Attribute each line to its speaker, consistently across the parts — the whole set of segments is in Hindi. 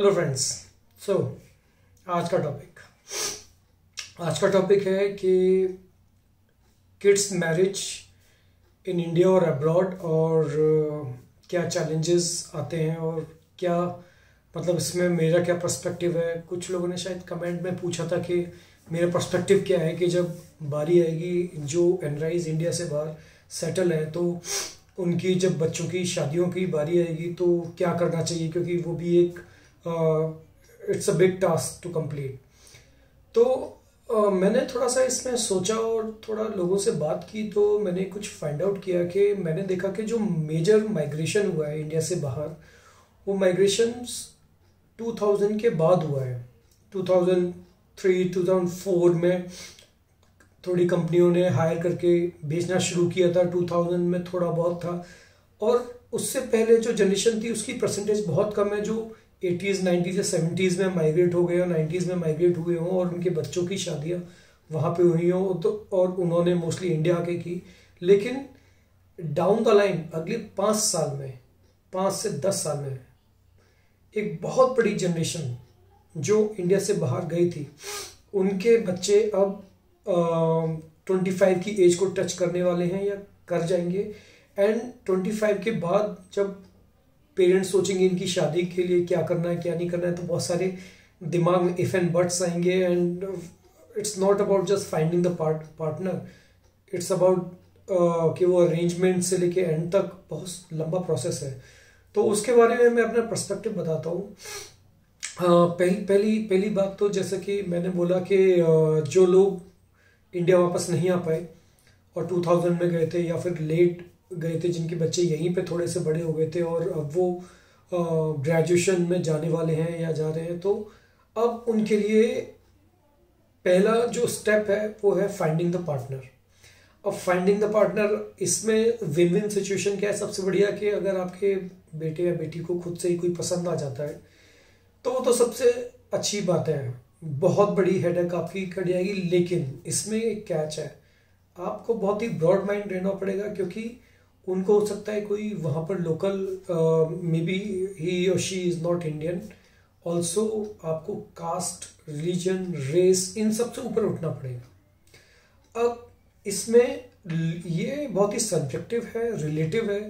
Speaker 1: Hello friends. सो आज का टॉपिक है कि किड्स मैरिज इन इंडिया और अब्रॉड और क्या चैलेंजेस आते हैं और क्या मतलब इसमें मेरा क्या पर्सपेक्टिव है। कुछ लोगों ने शायद कमेंट में पूछा था कि मेरा पर्सपेक्टिव क्या है कि जब बारी आएगी जो एनराइज इंडिया से बाहर सेटल है तो उनकी जब बच्चों की शादियों की बारी आएगी तो क्या करना चाहिए, क्योंकि वो भी एक it's a big task to complete. तो मैंने थोड़ा सा इसमें सोचा और थोड़ा लोगों से बात की तो मैंने कुछ फाइंड आउट किया कि मैंने देखा कि जो मेजर माइग्रेशन हुआ है इंडिया से बाहर वो माइग्रेशन 2000 के बाद हुआ है। 2003 2004 में थोड़ी कंपनियों ने हायर करके भेजना शुरू किया था, 2000 में थोड़ा बहुत था और उससे पहले जो जनरेशन थी उसकी परसेंटेज बहुत कम है जो 80s 90s या 70s में माइग्रेट हो गए और 90s में माइग्रेट हुए हों और उनके बच्चों की शादियां वहाँ पे हुई हों तो और उन्होंने मोस्टली इंडिया आके की। लेकिन डाउन द लाइन अगले 5 साल में 5 से 10 साल में एक बहुत बड़ी जनरेशन जो इंडिया से बाहर गई थी उनके बच्चे अब 25 की एज को टच करने वाले हैं या कर जाएंगे। एंड 25 के बाद जब पेरेंट्स सोचेंगे इनकी शादी के लिए क्या करना है क्या नहीं करना है तो बहुत सारे दिमाग में इफ एंड बट्स आएंगे। And it's not about just finding the partner, it's about कि वो अरेंजमेंट से लेके एंड तक बहुत लंबा प्रोसेस है। तो उसके बारे में मैं अपना पर्सपेक्टिव बताता हूँ। पहली बात तो जैसे कि मैंने बोला कि जो लोग इंडिया वापस नहीं आ पाए और 2000 में गए थे या फिर लेट गए थे, जिनके बच्चे यहीं पे थोड़े से बड़े हो गए थे और अब वो ग्रेजुएशन में जाने वाले हैं या जा रहे हैं, तो अब उनके लिए पहला जो स्टेप है वो है फाइंडिंग द पार्टनर। अब फाइंडिंग द पार्टनर इसमें विन विन सिचुएशन क्या है, सबसे बढ़िया कि अगर आपके बेटे या बेटी को खुद से ही कोई पसंद आ जाता है तो वो तो सबसे अच्छी बात है, बहुत बड़ी हेडेक आपकी कट जाएगी। लेकिन इसमें एक कैच है, आपको बहुत ही ब्रॉड माइंड रहना पड़ेगा क्योंकि उनको हो सकता है कोई वहाँ पर लोकल मे बी ही और she is not Indian. Also आपको कास्ट रिलीजन रेस इन सब से ऊपर उठना पड़ेगा। अब इसमें ये बहुत ही सब्जेक्टिव है, रिलेटिव है,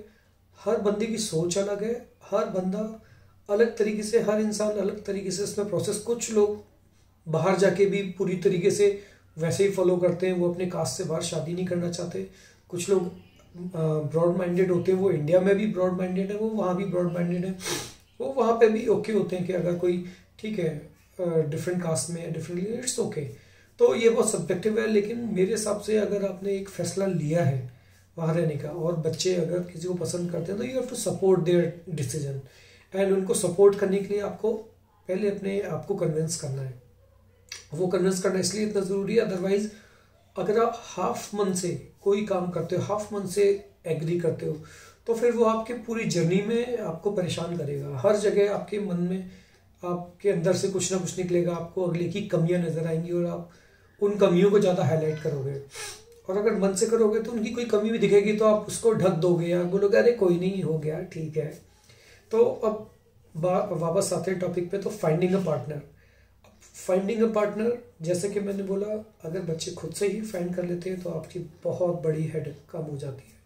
Speaker 1: हर बंदे की सोच अलग है, हर बंदा अलग तरीके से, हर इंसान अलग तरीके से इसमें प्रोसेस। कुछ लोग बाहर जाके भी पूरी तरीके से वैसे ही फॉलो करते हैं, वो अपने कास्ट से बाहर शादी नहीं करना चाहते। कुछ लोग ब्रॉड माइंडेड होते हैं, वो इंडिया में भी ब्रॉड माइंडेड है, वो वहाँ भी ब्रॉड माइंडेड है, वो वहाँ पे भी ओके होते हैं कि अगर कोई ठीक है डिफरेंट कास्ट में डिफरेंटली इट्स ओके। तो ये बहुत सब्जेक्टिव है, लेकिन मेरे हिसाब से अगर आपने एक फैसला लिया है वहाँ रहने का और बच्चे अगर किसी को पसंद करते हैं तो you have to support their decision. And उनको सपोर्ट करने के लिए आपको पहले अपने आप को कन्विंस करना है। वो कन्विंस करना इसलिए इतना ज़रूरी है, अदरवाइज अगर आप हाफ मन से कोई काम करते हो, हाफ मन से एग्री करते हो, तो फिर वो आपके पूरी जर्नी में आपको परेशान करेगा। हर जगह आपके मन में आपके अंदर से कुछ ना कुछ निकलेगा, आपको अगले की कमियां नजर आएंगी और आप उन कमियों को ज़्यादा हाईलाइट करोगे। और अगर मन से करोगे तो उनकी कोई कमी भी दिखेगी तो आप उसको ढक दोगे या बोलोगे अरे कोई नहीं, हो गया ठीक है। तो अब वापस आते हैं टॉपिक पे, तो finding a partner. Finding a partner जैसे कि मैंने बोला, अगर बच्चे खुद से ही फाइंड कर लेते हैं तो आपकी बहुत बड़ी हेड कम हो जाती है।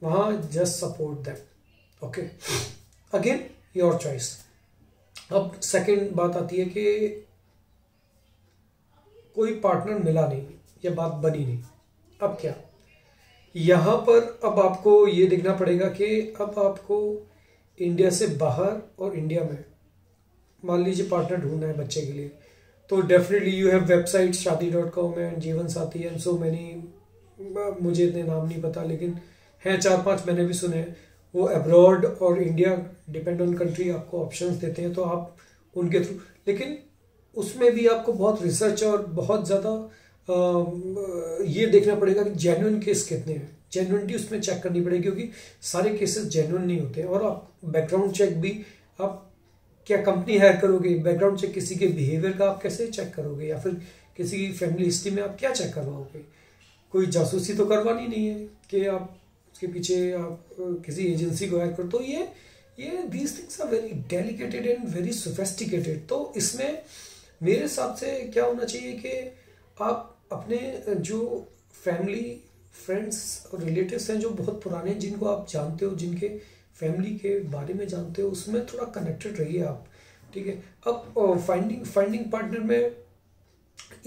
Speaker 1: वहाँ just support them, okay, again your choice. अब सेकंड बात आती है कि कोई पार्टनर मिला नहीं या बात बनी नहीं, अब क्या। यहाँ पर अब आपको ये देखना पड़ेगा कि अब आपको इंडिया से बाहर और इंडिया में मान लीजिए पार्टनर ढूंढना है बच्चे के लिए, तो definitely you have website shaadi.com and जीवन साथी एंड सो मैनी, मुझे इतने नाम नहीं पता लेकिन हैं 4-5 मैंने भी सुने। वो अब्रॉड और इंडिया डिपेंड ऑन कंट्री आपको ऑप्शंस देते हैं तो आप उनके थ्रू, लेकिन उसमें भी आपको बहुत रिसर्च और बहुत ज़्यादा ये देखना पड़ेगा कि जेन्युइन केस कितने हैं, जेन्युइनिटी उसमें चेक करनी पड़ेगी क्योंकि सारे केसेस जेन्युइन नहीं होते। और आप बैकग्राउंड चेक भी, आप क्या कंपनी हायर करोगे, बैकग्राउंड चेक किसी के बिहेवियर का आप कैसे चेक करोगे या फिर किसी की फैमिली हिस्ट्री में आप क्या चेक करवाओगे। कोई जासूसी तो करवानी नहीं है कि आप उसके पीछे आप किसी एजेंसी को हायर करो। तो ये these things are very delicate and very sophisticated. तो इसमें मेरे हिसाब से क्या होना चाहिए कि आप अपने जो फैमिली फ्रेंड्स और रिलेटिव्स हैं जो बहुत पुराने, जिनको आप जानते हो, जिनके फैमिली के बारे में जानते हो, उसमें थोड़ा कनेक्टेड रहिए आप, ठीक है। अब फाइंडिंग पार्टनर में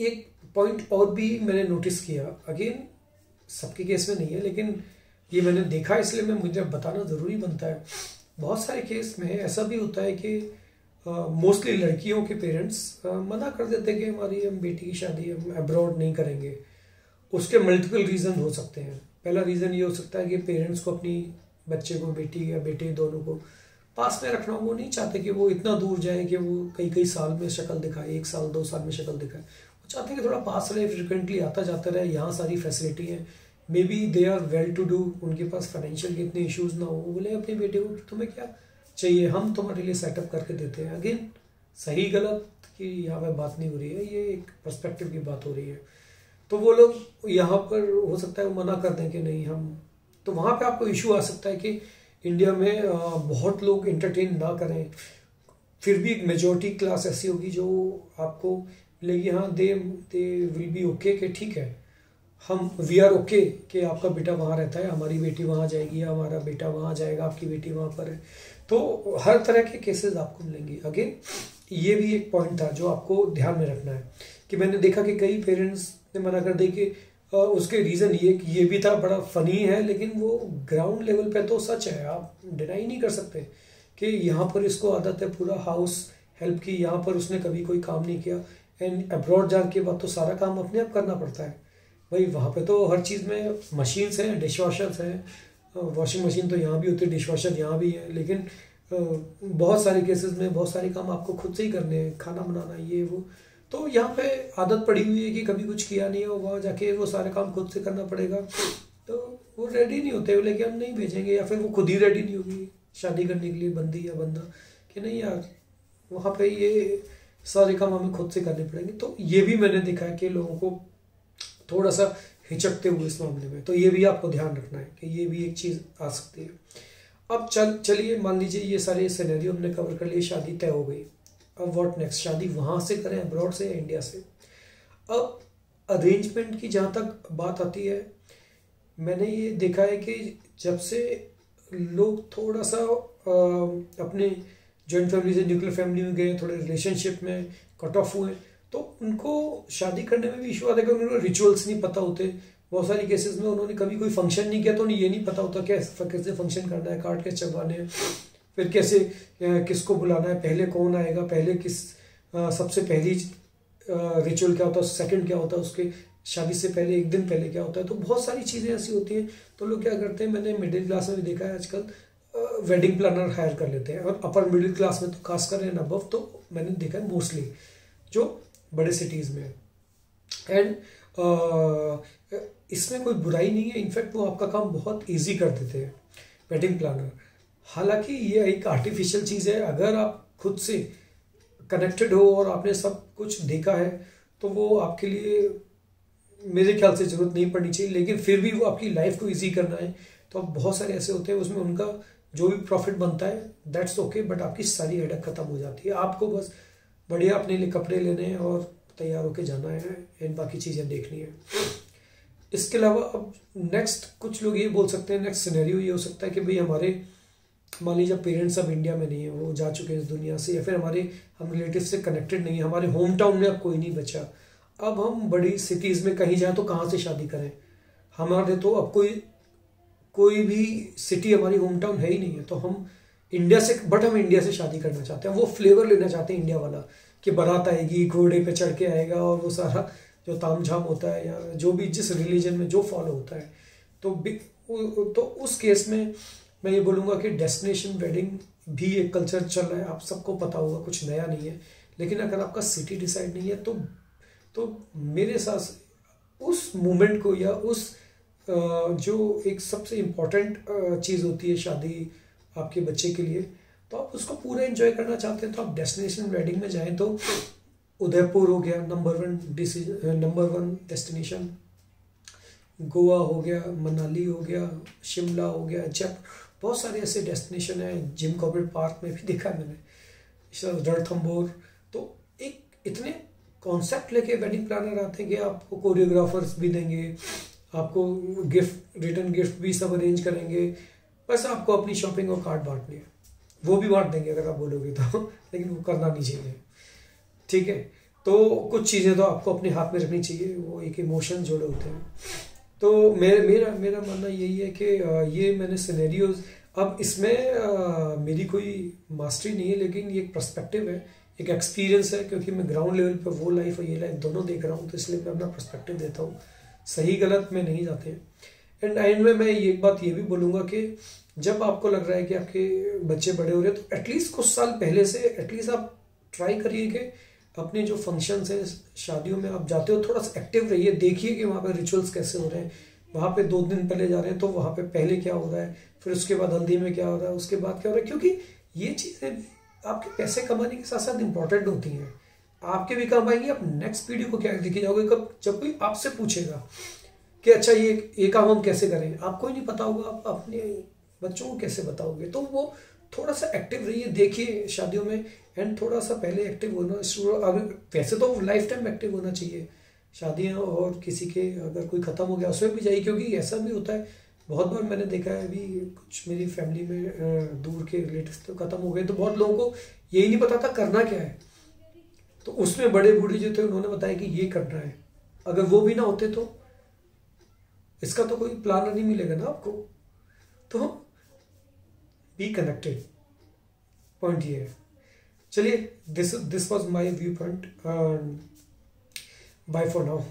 Speaker 1: एक पॉइंट और भी मैंने नोटिस किया, अगेन सबके केस में नहीं है लेकिन ये मैंने देखा इसलिए मुझे बताना ज़रूरी बनता है। बहुत सारे केस में ऐसा भी होता है कि मोस्टली लड़कियों के पेरेंट्स मना कर देते हैं कि हमारी हम बेटी की शादी हम अब्रॉड नहीं करेंगे। उसके मल्टीपल रीज़न हो सकते हैं। पहला रीज़न ये हो सकता है कि पेरेंट्स को अपनी बच्चे को, बेटी या बेटे दोनों को पास में रखना, वो नहीं चाहते कि वो इतना दूर जाए कि वो कई कई साल में शक्ल दिखाए, 1 साल 2 साल में शक्ल दिखाए। वो चाहते हैं कि थोड़ा पास रहे, फ्रिक्वेंटली आता जाता रहे, यहाँ सारी फैसिलिटी हैं, may be they are well to do, उनके पास फाइनेंशियल के इतने इश्यूज ना हो, वो बोले अपने बेटे को तुम्हें क्या चाहिए, हम तुम्हारे लिए सेटअप करके देते हैं। अगेन सही गलत की यहाँ पर बात नहीं हो रही है, ये एक पर्सपेक्टिव की बात हो रही है। तो वो लोग यहाँ पर हो सकता है वो मना कर दें कि नहीं हम, तो वहाँ पे आपको इशू आ सकता है कि इंडिया में बहुत लोग एंटरटेन ना करें, फिर भी एक मेजॉरिटी क्लास ऐसी होगी जो आपको मिलेगी, हाँ दे विल बी ओके कि ठीक है हम वी आर ओके कि आपका बेटा वहाँ रहता है, हमारी बेटी वहाँ जाएगी या हमारा बेटा वहाँ जाएगा, आपकी बेटी वहाँ पर है। तो हर तरह के केसेस आपको मिलेंगे। अगेन ये भी एक पॉइंट था जो आपको ध्यान में रखना है कि मैंने देखा कि कई पेरेंट्स ने मना कर दी कि उसके रीज़न ये भी था, बड़ा फनी है लेकिन वो ग्राउंड लेवल पे तो सच है, आप डिनाई नहीं कर सकते कि यहाँ पर इसको आदत है पूरा हाउस हेल्प की, यहाँ पर उसने कभी कोई काम नहीं किया, एंड अब्रॉड जाने के बाद तो सारा काम अपने आप करना पड़ता है भाई। वहाँ पे तो हर चीज़ में मशीन्स हैं, डिश वॉशर्स हैं, वॉशिंग मशीन तो यहाँ भी होती है, डिश वॉशर यहाँ भी है, लेकिन बहुत सारे केसेस में बहुत सारे काम आपको खुद से ही करने हैं, खाना बनाना ये वो। तो यहाँ पे आदत पड़ी हुई है कि कभी कुछ किया नहीं हो, वहाँ जाके वो सारे काम खुद से करना पड़ेगा, तो वो रेडी नहीं होते, लेकिन हम नहीं भेजेंगे, या फिर वो खुद ही रेडी नहीं होगी शादी करने के लिए, बंदी या बंदा, कि नहीं यार वहाँ पे ये सारे काम हमें खुद से करने पड़ेंगे। तो ये भी मैंने देखा है कि लोगों को थोड़ा सा हिचकते हुए इस मामले में, तो ये भी आपको ध्यान रखना है कि ये भी एक चीज़ आ सकती है। अब चलिए मान लीजिए ये सारे सिनेरियो हमने कवर कर लिए, शादी तय हो गई, अब व्हाट नेक्स्ट, शादी वहाँ से करें अब्रॉड से या इंडिया से। अब अरेंजमेंट की जहाँ तक बात आती है, मैंने ये देखा है कि जब से लोग थोड़ा सा अपने जॉइंट फैमिली से न्यूक्लियर फैमिली में गए, थोड़े रिलेशनशिप में कट ऑफ हुए, तो उनको शादी करने में भी इशू आता है कि उनको रिचुअल्स नहीं पता होते। बहुत सारी केसेस में उन्होंने कभी कोई फंक्शन नहीं किया तो उन्हें ये नहीं पता होता कैसे फंक्शन करना है, कार्ड कैसे चलवाने हैं, फिर कैसे किसको बुलाना है, पहले कौन आएगा, पहले किस सबसे पहली रिचुअल क्या होता है, सेकंड क्या होता है, उसके शादी से पहले 1 दिन पहले क्या होता है। तो बहुत सारी चीज़ें ऐसी होती हैं। तो लोग क्या करते हैं, मैंने मिडिल क्लास में भी देखा है आजकल वेडिंग प्लानर हायर कर लेते हैं, और अपर मिडिल क्लास में तो खासकर एंड अबव तो मैंने देखा है मोस्टली जो बड़े सिटीज़ में। एंड इसमें कोई बुराई नहीं है, इनफैक्ट वो आपका काम बहुत ईजी कर देते हैं वेडिंग प्लानर। हालांकि ये एक आर्टिफिशियल चीज़ है, अगर आप खुद से कनेक्टेड हो और आपने सब कुछ देखा है तो वो आपके लिए मेरे ख्याल से ज़रूरत नहीं पड़नी चाहिए, लेकिन फिर भी वो आपकी लाइफ को ईजी करना है तो अब बहुत सारे ऐसे होते हैं उसमें उनका जो भी प्रॉफिट बनता है दैट्स ओके, बट आपकी सारी हेडेक खत्म हो जाती है। आपको बस बढ़िया अपने लिए कपड़े लेने हैं और तैयार होके जाना है, एंड बाकी चीज़ें देखनी है। इसके अलावा अब नेक्स्ट कुछ लोग ये बोल सकते हैं, नेक्स्ट सिनेरियो ये हो सकता है कि भाई हमारे मान लीजिए पेरेंट्स अब इंडिया में नहीं है, वो जा चुके हैं इस दुनिया से, या फिर हम रिलेटिव से कनेक्टेड नहीं है, हमारे होम टाउन में अब कोई नहीं बचा, अब हम बड़ी सिटीज़ में कहीं जाएं तो कहाँ से शादी करें। हमारे तो अब कोई भी सिटी हमारी होम टाउन है ही नहीं है, तो हम इंडिया से शादी करना चाहते हैं, वो फ्लेवर लेना चाहते हैं इंडिया वाला कि बारात आएगी, घोड़े पे चढ़ के आएगा, और वो सारा जो तामझाम होता है या जो भी जिस रिलीजन में जो फॉलो होता है। तो उस केस में मैं ये बोलूँगा कि डेस्टिनेशन वेडिंग भी एक कल्चर चल रहा है, आप सबको पता होगा, कुछ नया नहीं है। लेकिन अगर आपका सिटी डिसाइड नहीं है तो मेरे साथ उस मोमेंट को या उस जो एक सबसे इम्पोर्टेंट चीज़ होती है शादी आपके बच्चे के लिए, तो आप उसको पूरा एंजॉय करना चाहते हैं तो आप डेस्टिनेशन वेडिंग में जाएं तो उदयपुर हो गया नंबर 1 डेस्टिनेशन, गोवा हो गया, मनाली हो गया, शिमला हो गया, बहुत सारे ऐसे डेस्टिनेशन हैं, जिम कॉर्बेट पार्क में भी देखा है मैंने, रणथंभौर। तो एक इतने कॉन्सेप्ट लेके वेडिंग प्लानर आते हैं कि आपको कोरियोग्राफर्स भी देंगे, आपको गिफ्ट, रिटर्न गिफ्ट भी सब अरेंज करेंगे, बस आपको अपनी शॉपिंग और कार्ड बांटनी है। वो भी बांट देंगे अगर आप बोलोगे तो लेकिन वो करना नहीं चाहिए, ठीक है। तो कुछ चीज़ें तो आपको अपने हाथ में रखनी चाहिए, वो एक इमोशन जुड़े होते हैं। तो मेरा मेरा मानना यही है कि ये मैंने सिनेरियोज, अब इसमें मेरी कोई मास्टरी नहीं है, लेकिन ये एक पर्सपेक्टिव है, एक एक्सपीरियंस है, क्योंकि मैं ग्राउंड लेवल पर वो लाइफ और ये लाइफ दोनों देख रहा हूँ, तो इसलिए मैं अपना पर्सपेक्टिव देता हूँ। सही गलत में नहीं जाते हैं। एंड में मैं एक बात ये भी बोलूँगा कि जब आपको लग रहा है कि आपके बच्चे बड़े हो रहे हैं, तो एटलीस्ट कुछ साल पहले से एटलीस्ट आप ट्राई करिए कि अपने जो फंक्शंस हैं, शादियों में आप जाते हो, थोड़ा सा एक्टिव रहिए, देखिए कि वहाँ पे रिचुअल्स कैसे हो रहे हैं। वहाँ पे 2 दिन पहले जा रहे हैं तो वहाँ पे पहले क्या हो रहा है, फिर उसके बाद हल्दी में क्या हो रहा है, उसके बाद क्या हो रहा है, क्योंकि ये चीज़ें आपके पैसे कमाने के साथ साथ इंपॉर्टेंट होती हैं। आपके भी काम आएंगी, आप नेक्स्ट पीढ़ी को क्या लेके जाओगे, कब जब कोई आपसे पूछेगा कि अच्छा ये काम हम कैसे करें, आपको ही नहीं पता होगा, आप अपने बच्चों को कैसे बताओगे। तो वो थोड़ा सा एक्टिव रहिए, देखिए शादियों में, एंड थोड़ा सा पहले एक्टिव होना शुरू। अगर वैसे तो लाइफ टाइम एक्टिव होना चाहिए शादियाँ, और किसी के अगर कोई ख़त्म हो गया उसमें भी जाइए, क्योंकि ऐसा भी होता है बहुत बार मैंने देखा है। अभी कुछ मेरी फैमिली में दूर के रिलेटिव्स तो ख़त्म हो गए, तो बहुत लोगों को यही नहीं पता था करना क्या है। तो उसमें बड़े बूढ़े जो थे उन्होंने बताया कि ये करना है। अगर वो भी ना होते तो इसका तो कोई प्लान नहीं मिलेगा ना आपको। तो बी कनेक्टेड, पॉइंट ये है। चलिए, this was my viewpoint. Bye for now.